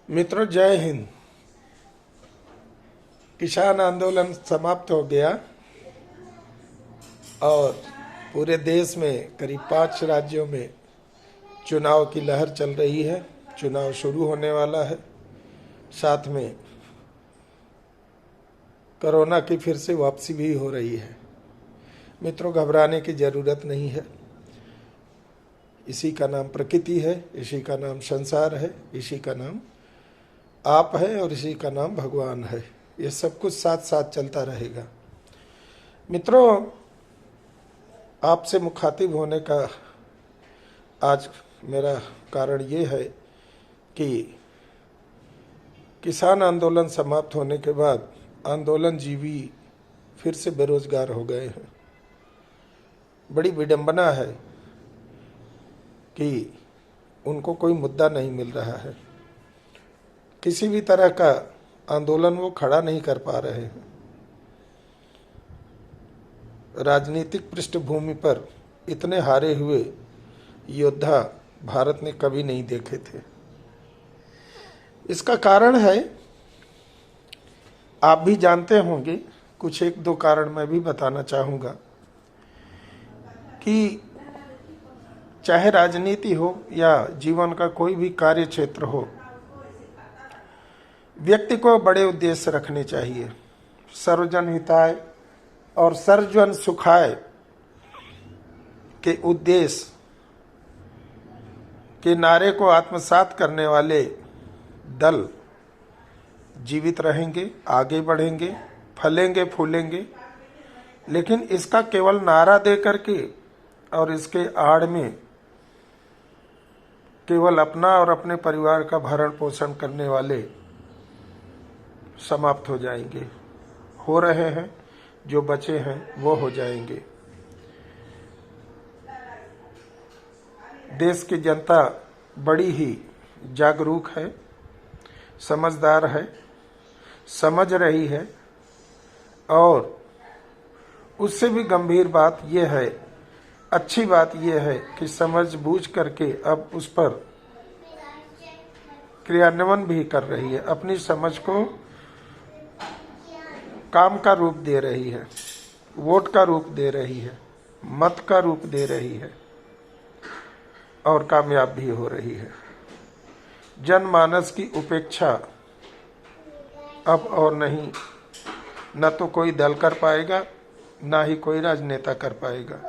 मित्रों, जय हिंद। किसान आंदोलन समाप्त हो गया और पूरे देश में करीब 5 राज्यों में चुनाव की लहर चल रही है। चुनाव शुरू होने वाला है। साथ में कोरोना की फिर से वापसी भी हो रही है। मित्रों, घबराने की जरूरत नहीं है। इसी का नाम प्रकृति है, इसी का नाम संसार है, इसी का नाम आप है और इसी का नाम भगवान है। ये सब कुछ साथ साथ चलता रहेगा। मित्रों, आपसे मुखातिब होने का आज मेरा कारण ये है कि किसान आंदोलन समाप्त होने के बाद आंदोलन जीवी फिर से बेरोजगार हो गए हैं। बड़ी विडंबना है कि उनको कोई मुद्दा नहीं मिल रहा है। किसी भी तरह का आंदोलन वो खड़ा नहीं कर पा रहे हैं। राजनीतिक पृष्ठभूमि पर इतने हारे हुए योद्धा भारत ने कभी नहीं देखे थे। इसका कारण है, आप भी जानते होंगे, कुछ एक दो कारण मैं भी बताना चाहूँगा कि चाहे राजनीति हो या जीवन का कोई भी कार्य क्षेत्र हो, व्यक्ति को बड़े उद्देश्य रखने चाहिए। सर्वजन हिताय और सर्वजन सुखाय के उद्देश्य के नारे को आत्मसात करने वाले दल जीवित रहेंगे, आगे बढ़ेंगे, फलेंगे, फूलेंगे। लेकिन इसका केवल नारा दे करके और इसके आड़ में केवल अपना और अपने परिवार का भरण पोषण करने वाले समाप्त हो जाएंगे, हो रहे हैं। जो बचे हैं वो हो जाएंगे। देश की जनता बड़ी ही जागरूक है, समझदार है, समझ रही है। और उससे भी गंभीर बात यह है, अच्छी बात यह है कि समझ बूझ करके अब उस पर क्रियान्वयन भी कर रही है। अपनी समझ को काम का रूप दे रही है, वोट का रूप दे रही है, मत का रूप दे रही है और कामयाब भी हो रही है। जनमानस की उपेक्षा अब और नहीं, न तो कोई दल कर पाएगा, ना ही कोई राजनेता कर पाएगा।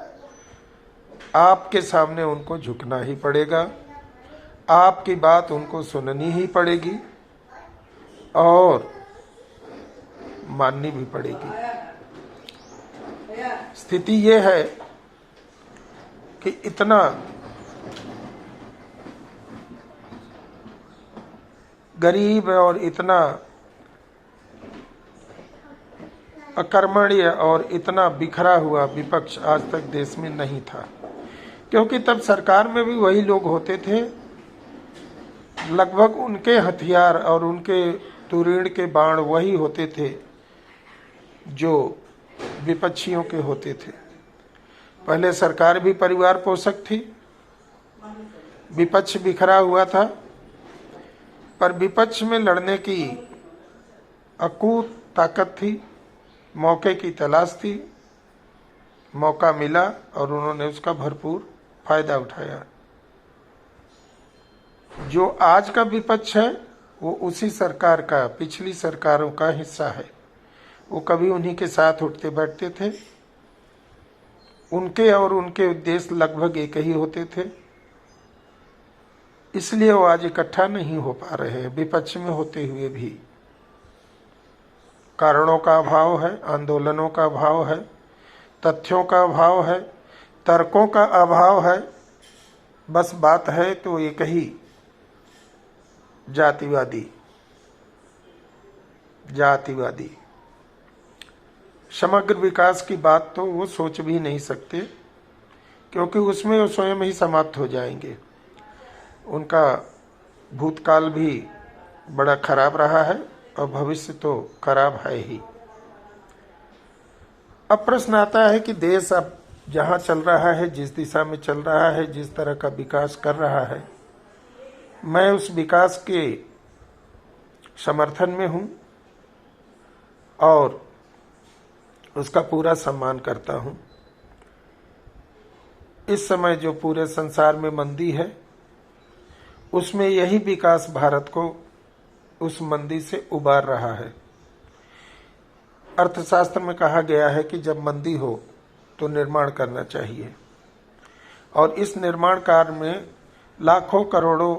आपके सामने उनको झुकना ही पड़ेगा, आपकी बात उनको सुननी ही पड़ेगी और माननी भी पड़ेगी। स्थिति ये है कि इतना गरीब और इतना अकर्मण्य और इतना बिखरा हुआ विपक्ष आज तक देश में नहीं था। क्योंकि तब सरकार में भी वही लोग होते थे, लगभग उनके हथियार और उनके तुरीण के बाण वही होते थे जो विपक्षियों के होते थे। पहले सरकार भी परिवार पोषक थी, विपक्ष बिखरा हुआ था, पर विपक्ष में लड़ने की अकूत ताकत थी, मौके की तलाश थी, मौका मिला और उन्होंने उसका भरपूर फायदा उठाया। जो आज का विपक्ष है वो उसी सरकार का, पिछली सरकारों का हिस्सा है। वो कभी उन्हीं के साथ उठते बैठते थे। उनके और उनके उद्देश्य लगभग एक ही होते थे, इसलिए वो आज इकट्ठा नहीं हो पा रहे हैं। विपक्ष में होते हुए भी कारणों का अभाव है, आंदोलनों का अभाव है, तथ्यों का अभाव है, तर्कों का अभाव है। बस बात है तो एक ही, जातिवादी। समग्र विकास की बात तो वो सोच भी नहीं सकते, क्योंकि उसमें वो स्वयं ही समाप्त हो जाएंगे। उनका भूतकाल भी बड़ा खराब रहा है और भविष्य तो खराब है ही। अब प्रश्न आता है कि देश अब जहाँ चल रहा है, जिस दिशा में चल रहा है, जिस तरह का विकास कर रहा है, मैं उस विकास के समर्थन में हूं और उसका पूरा सम्मान करता हूं। इस समय जो पूरे संसार में मंदी है, उसमें यही विकास भारत को उस मंदी से उबार रहा है। अर्थशास्त्र में कहा गया है कि जब मंदी हो तो निर्माण करना चाहिए, और इस निर्माण कार्य में लाखों करोड़ों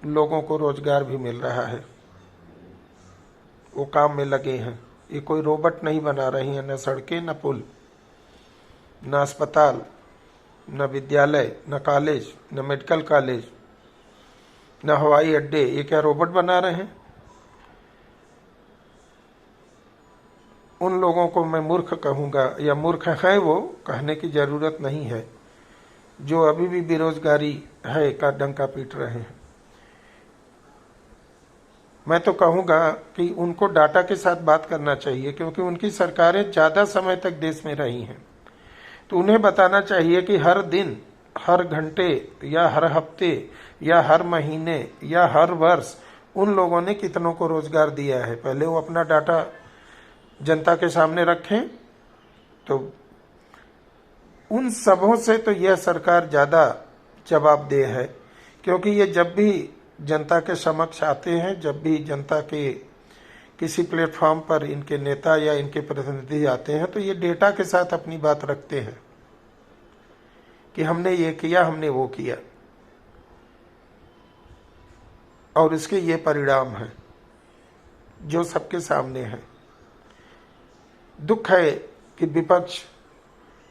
लोगों को रोजगार भी मिल रहा है। वो काम में लगे हैं। ये कोई रोबोट नहीं बना रही है, न सड़कें, न पुल, न अस्पताल, न विद्यालय, न कॉलेज, न मेडिकल कॉलेज, न हवाई अड्डे। ये क्या रोबोट बना रहे हैं? उन लोगों को मैं मूर्ख कहूँगा, या मूर्ख है वो, कहने की जरूरत नहीं है, जो अभी भी बेरोजगारी है का डंका पीट रहे हैं। मैं तो कहूँगा कि उनको डाटा के साथ बात करना चाहिए, क्योंकि उनकी सरकारें ज़्यादा समय तक देश में रही हैं। तो उन्हें बताना चाहिए कि हर दिन, हर घंटे, या हर हफ्ते, या हर महीने, या हर वर्ष उन लोगों ने कितनों को रोजगार दिया है। पहले वो अपना डाटा जनता के सामने रखें, तो उन सबों से तो यह सरकार ज़्यादा जवाबदेह है। क्योंकि ये जब भी जनता के समक्ष आते हैं, जब भी जनता के किसी प्लेटफॉर्म पर इनके नेता या इनके प्रतिनिधि आते हैं, तो ये डेटा के साथ अपनी बात रखते हैं कि हमने ये किया, हमने वो किया, और इसके ये परिणाम हैं जो सबके सामने हैं। दुख है कि विपक्ष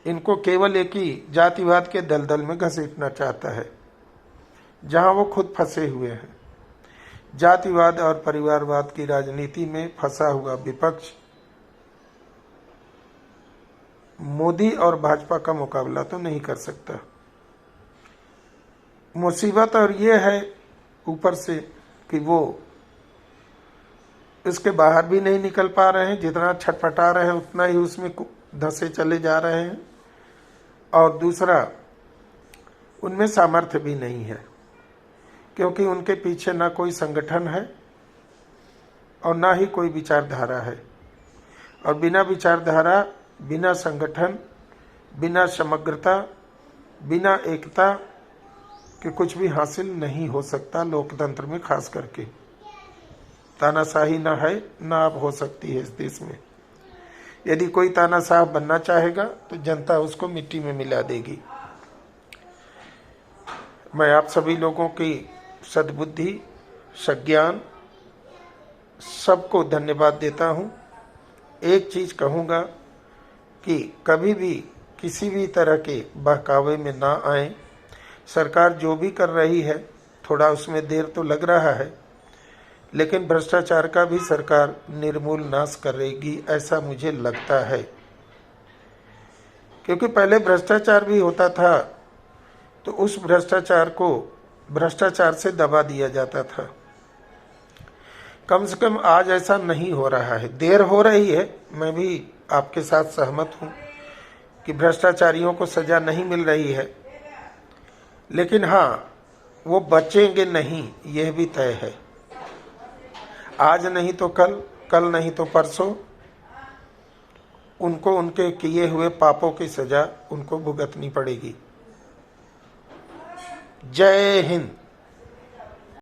इनको केवल एक ही जातिवाद के दलदल में घसीटना चाहता है, जहां वो खुद फंसे हुए हैं। जातिवाद और परिवारवाद की राजनीति में फंसा हुआ विपक्ष मोदी और भाजपा का मुकाबला तो नहीं कर सकता। मुसीबत और ये है ऊपर से कि वो इसके बाहर भी नहीं निकल पा रहे हैं। जितना छटपटा रहे हैं उतना ही उसमें धंसे चले जा रहे हैं, और दूसरा उनमें सामर्थ्य भी नहीं है, क्योंकि उनके पीछे ना कोई संगठन है और ना ही कोई विचारधारा है। और बिना विचारधारा, बिना संगठन, बिना समग्रता, बिना एकता के कुछ भी हासिल नहीं हो सकता। लोकतंत्र में खास करके तानाशाही ना है, ना अब हो सकती है इस देश में। यदि कोई तानाशाह बनना चाहेगा तो जनता उसको मिट्टी में मिला देगी। मैं आप सभी लोगों की सद्बुद्धि, सज्ञान, सबको धन्यवाद देता हूं। एक चीज कहूंगा कि कभी भी किसी भी तरह के बहकावे में ना आए। सरकार जो भी कर रही है, थोड़ा उसमें देर तो लग रहा है, लेकिन भ्रष्टाचार का भी सरकार निर्मूल नाश करेगी, ऐसा मुझे लगता है। क्योंकि पहले भ्रष्टाचार भी होता था तो उस भ्रष्टाचार को भ्रष्टाचार से दबा दिया जाता था। कम से कम आज ऐसा नहीं हो रहा है। देर हो रही है, मैं भी आपके साथ सहमत हूं कि भ्रष्टाचारियों को सजा नहीं मिल रही है, लेकिन हाँ, वो बचेंगे नहीं, यह भी तय है। आज नहीं तो कल, कल नहीं तो परसों उनको उनके किए हुए पापों की सजा उनको भुगतनी पड़ेगी। जय हिंद।